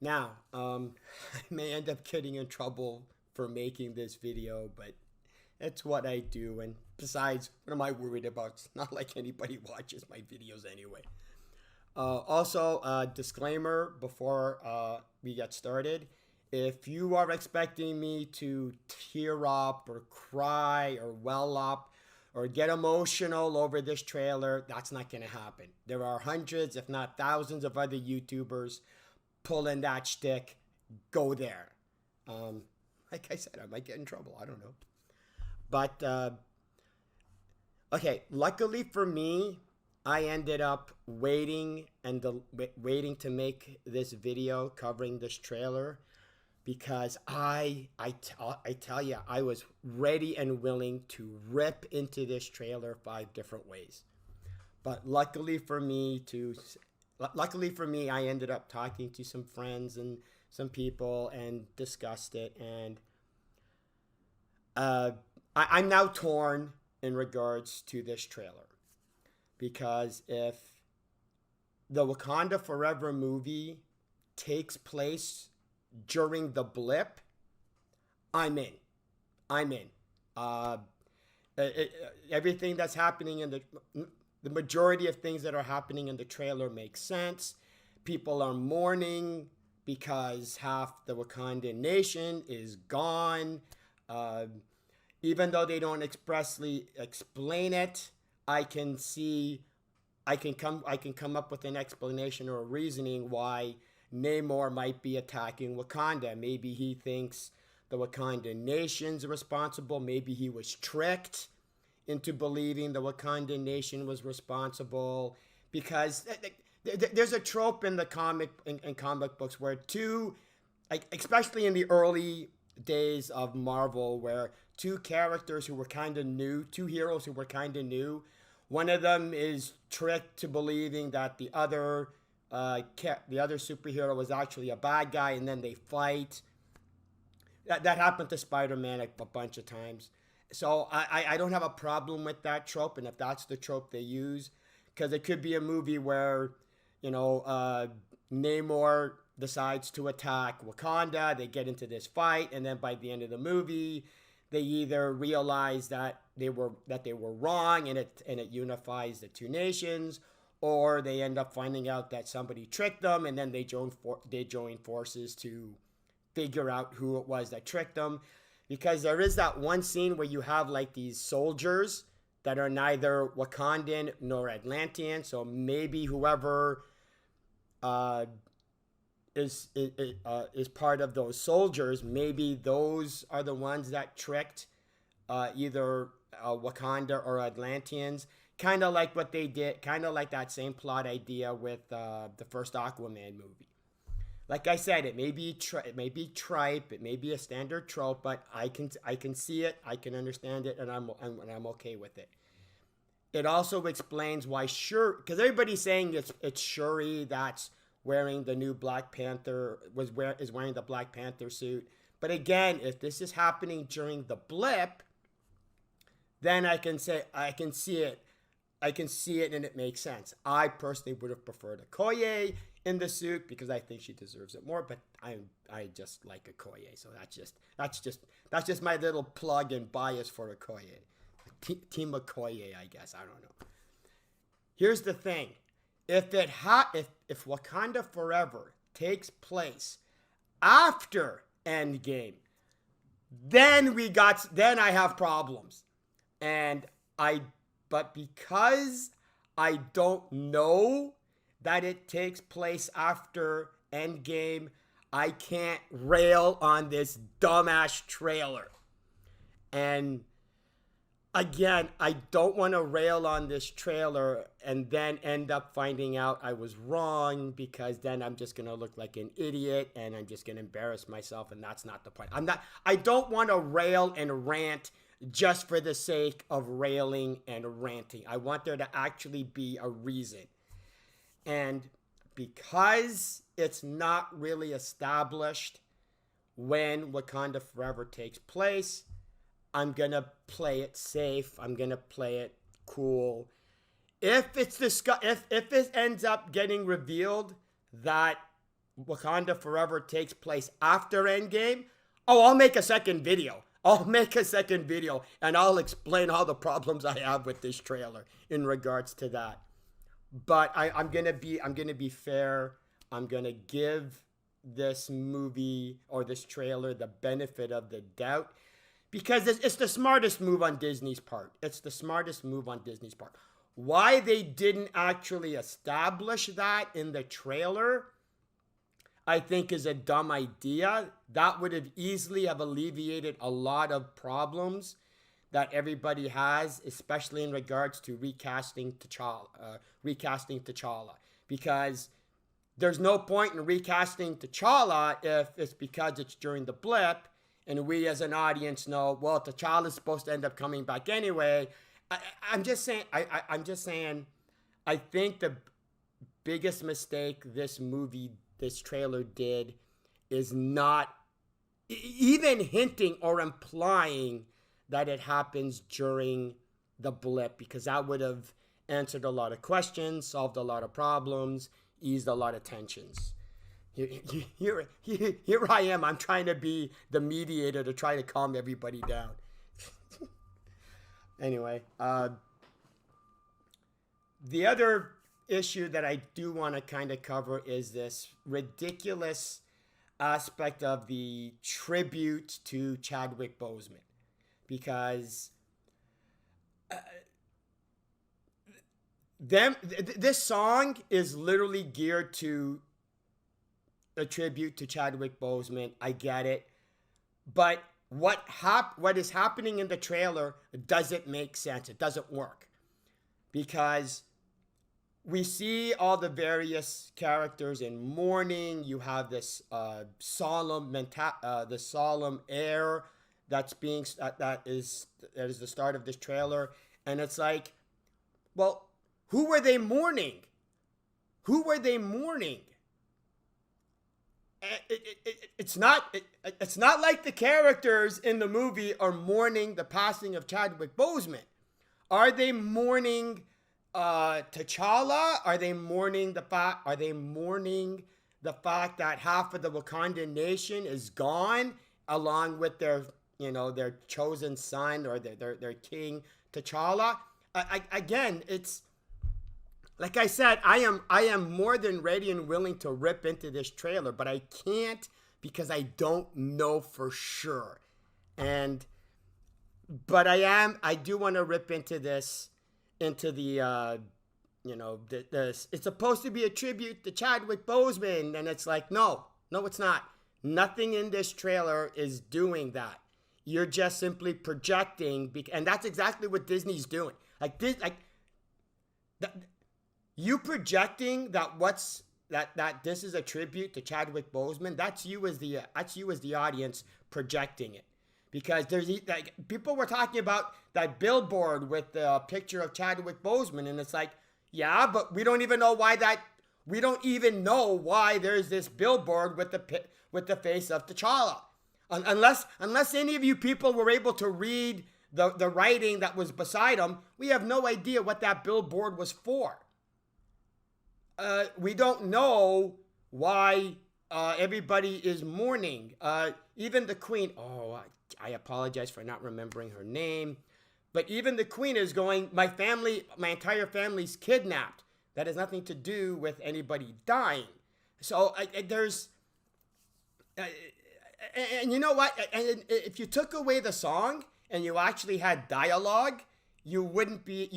Now, I may end up getting in trouble for making this video, but it's what I do. And besides, what am I worried about? It's not like anybody watches my videos anyway. Also, disclaimer before we get started. If you are expecting me to tear up or cry or well up or get emotional over this trailer, that's not going to happen. There are hundreds, if not thousands, of other YouTubers pulling that shtick. Go there. Like I said, I might get in trouble. I don't know. But okay, luckily for me, I ended up waiting to make this video covering this trailer because I tell you, I was ready and willing to rip into this trailer 5 different ways. But luckily for me, I ended up talking to some friends and some people and discussed it. And I'm now torn in regards to this trailer because if the Wakanda Forever movie takes place during the blip, I'm in. I'm in. Uh, Everything that's happening in the majority of things that are happening in the trailer makes sense. People are mourning because half the Wakandan nation is gone. Even though they don't expressly explain it, I can come up with an explanation or a reasoning why Namor might be attacking Wakanda. Maybe he thinks the Wakandan nation's responsible. Maybe he was tricked into believing the Wakandan nation was responsible, because there's a trope in the comic books where especially in the early days of Marvel, where two characters who were kind of new, two heroes who were kind of new, one of them is tricked to believing that the other superhero was actually a bad guy, and then they fight. That happened to Spider-Man a bunch of times. So I don't have a problem with that trope, and if that's the trope they use, because it could be a movie where, Namor decides to attack Wakanda, they get into this fight, and then by the end of the movie, they either realize that they were wrong, and it unifies the two nations, or they end up finding out that somebody tricked them, and then they join forces to figure out who it was that tricked them. Because there is that one scene where you have like these soldiers that are neither Wakandan nor Atlantean. So maybe whoever is part of those soldiers, maybe those are the ones that tricked either Wakanda or Atlanteans. Kind of like what they did, kind of like that same plot idea with the first Aquaman movie. Like I said, it may be tripe, it may be a standard trope, but I can see it, I can understand it, and I'm okay with it. It also explains why because everybody's saying it's Shuri that's wearing the new Black Panther is wearing the Black Panther suit. But again, if this is happening during the blip, then I can see it. I can see it and it makes sense. I personally would have preferred Okoye in the suit because I think she deserves it more, but I just like Okoye, so that's just my little plug and bias for Okoye. Team Okoye, I guess. I don't know. Here's the thing. If Wakanda Forever takes place after Endgame, then I have problems. But because I don't know that it takes place after Endgame, I can't rail on this dumbass trailer. And again, I don't want to rail on this trailer and then end up finding out I was wrong, because then I'm just going to look like an idiot and I'm just going to embarrass myself, and that's not the point. I don't want to rail and rant just for the sake of railing and ranting. I want there to actually be a reason. And because it's not really established when Wakanda Forever takes place, I'm going to play it safe. I'm going to play it cool. If it ends up getting revealed that Wakanda Forever takes place after Endgame, oh, I'll make a second video. I'll make a second video and I'll explain all the problems I have with this trailer in regards to that. But I'm gonna be fair. I'm gonna give this movie or this trailer the benefit of the doubt because it's the smartest move on Disney's part. It's the smartest move on Disney's part. Why they didn't actually establish that in the trailer, I think is a dumb idea. That would have easily have alleviated a lot of problems that everybody has, especially in regards to recasting T'Challa, because there's no point in recasting T'Challa if it's because it's during the blip, and we as an audience know, well, T'Challa's supposed to end up coming back anyway. I'm just saying. I'm just saying. I think the biggest mistake this trailer did, is not even hinting or implying that it happens during the blip, because that would have answered a lot of questions, solved a lot of problems, eased a lot of tensions. Here I am. I'm trying to be the mediator to try to calm everybody down. Anyway, the other issue that I do want to kind of cover is this ridiculous aspect of the tribute to Chadwick Boseman, because this song is literally geared to a tribute to Chadwick Boseman. I get it, but what is happening in the trailer doesn't make sense. It doesn't work, because we see all the various characters in mourning. You have this solemn air that is the start of this trailer, and it's like, well, who were they mourning? Who were they mourning? It's not like the characters in the movie are mourning the passing of Chadwick Boseman. Are they mourning T'Challa? Are they mourning the fact that half of the Wakandan nation is gone, along with their chosen son or their king T'Challa? Again, it's like I said, I am more than ready and willing to rip into this trailer, but I can't, because I don't know for sure. But I do want to rip into this, into the it's supposed to be a tribute to Chadwick Boseman, and it's like, no, it's not. Nothing in this trailer is doing that. You're just simply projecting, and that's exactly what Disney's doing. You projecting that this is a tribute to Chadwick Boseman. That's you as the audience projecting it, because there's people were talking about that billboard with the picture of Chadwick Boseman, and it's like, yeah, but we don't even know why there's this billboard with the face of T'Challa, unless any of you people were able to read the writing that was beside him. We have no idea what that billboard was for. We don't know why everybody is mourning. Even the Queen. Oh, I apologize for not remembering her name. But even the Queen is going, my entire family's kidnapped. That has nothing to do with anybody dying. So there's, and you know what? And if you took away the song and you actually had dialogue, you wouldn't be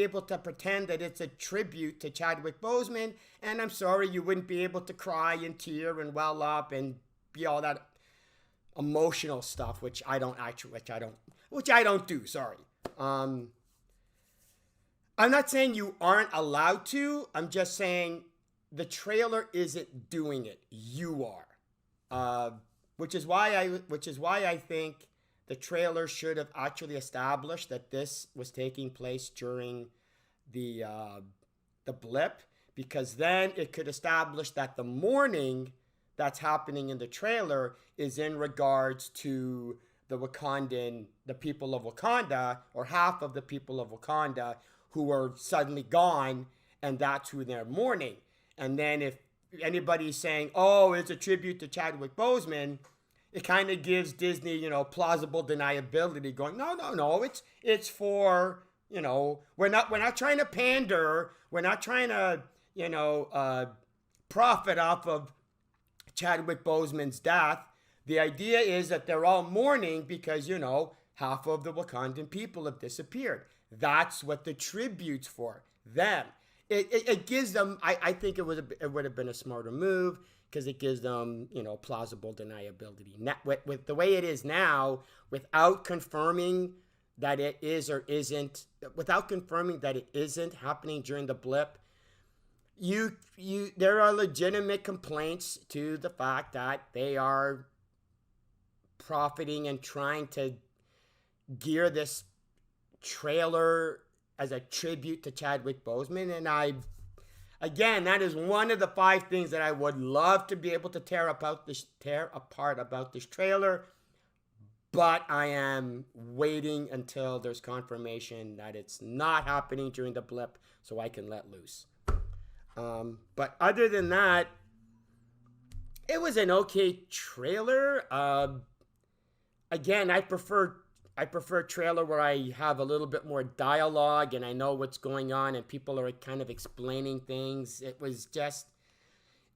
able to pretend that it's a tribute to Chadwick Boseman. And I'm sorry, you wouldn't be able to cry and tear and well up and be all that emotional stuff, which I don't do. Sorry. I'm not saying you aren't allowed to. I'm just saying the trailer isn't doing it. You are, which is why I think the trailer should have actually established that this was taking place during the blip, because then it could establish that the mourning that's happening in the trailer is in regards to the people of Wakanda, or half of the people of Wakanda who were suddenly gone, and that's who they're mourning. And then if anybody saying, "Oh, it's a tribute to Chadwick Boseman," it kind of gives Disney, plausible deniability. Going, no, no, no, it's for, we're not trying to pander, we're not trying to, profit off of Chadwick Boseman's death. The idea is that they're all mourning because, half of the Wakandan people have disappeared. That's what the tribute's for, them. It gives them, I think it would have been a smarter move because it gives them, plausible deniability. With the way it is now, without confirming that it is or isn't, without confirming that it isn't happening during the blip, there are legitimate complaints to the fact that they are profiting and trying to gear this trailer as a tribute to Chadwick Boseman. And again, that is one of the 5 things that I would love to be able to tear apart about this trailer. But I am waiting until there's confirmation that it's not happening during the blip so I can let loose. But other than that, it was an okay trailer. Again, I prefer a trailer where I have a little bit more dialogue and I know what's going on and people are kind of explaining things. It was just,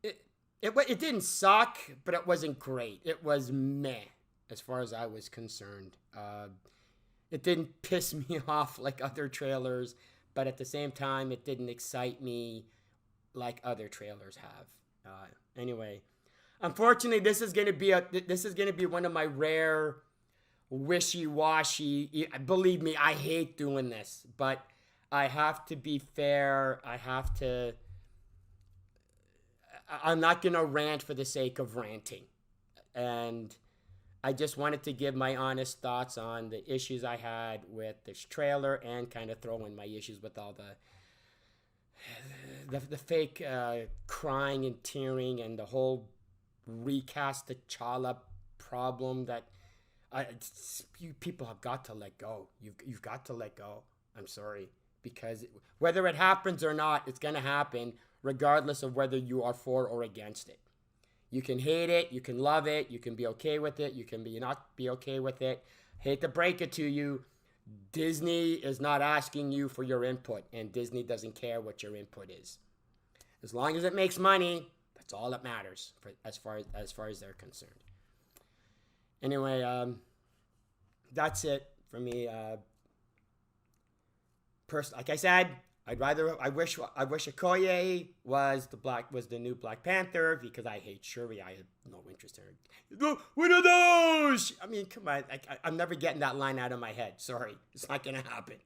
it didn't suck, but it wasn't great. It was meh as far as I was concerned. It didn't piss me off like other trailers, but at the same time, it didn't excite me like other trailers have. Anyway, unfortunately, this is gonna be one of my rare wishy-washy. Believe me, I hate doing this, but I have to be fair. I'm not gonna rant for the sake of ranting, and I just wanted to give my honest thoughts on the issues I had with this trailer and kind of throw in my issues with all the fake crying and tearing and the whole recast T'Challa problem that you people have got to let go. You've got to let go. I'm sorry. Because whether it happens or not, it's going to happen regardless of whether you are for or against it. You can hate it, you can love it, you can be okay with it, you can not be okay with it. Hate to break it to you, Disney is not asking you for your input, and Disney doesn't care what your input is. As long as it makes money, that's all that matters as far as they're concerned. Anyway, that's it for me. Like I said, I wish Okoye was the new Black Panther because I hate Shuri. I have no interest in her. What are those? I mean, come on. I'm never getting that line out of my head. Sorry. It's not going to happen.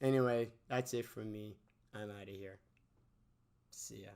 Anyway, that's it from me. I'm out of here. See ya.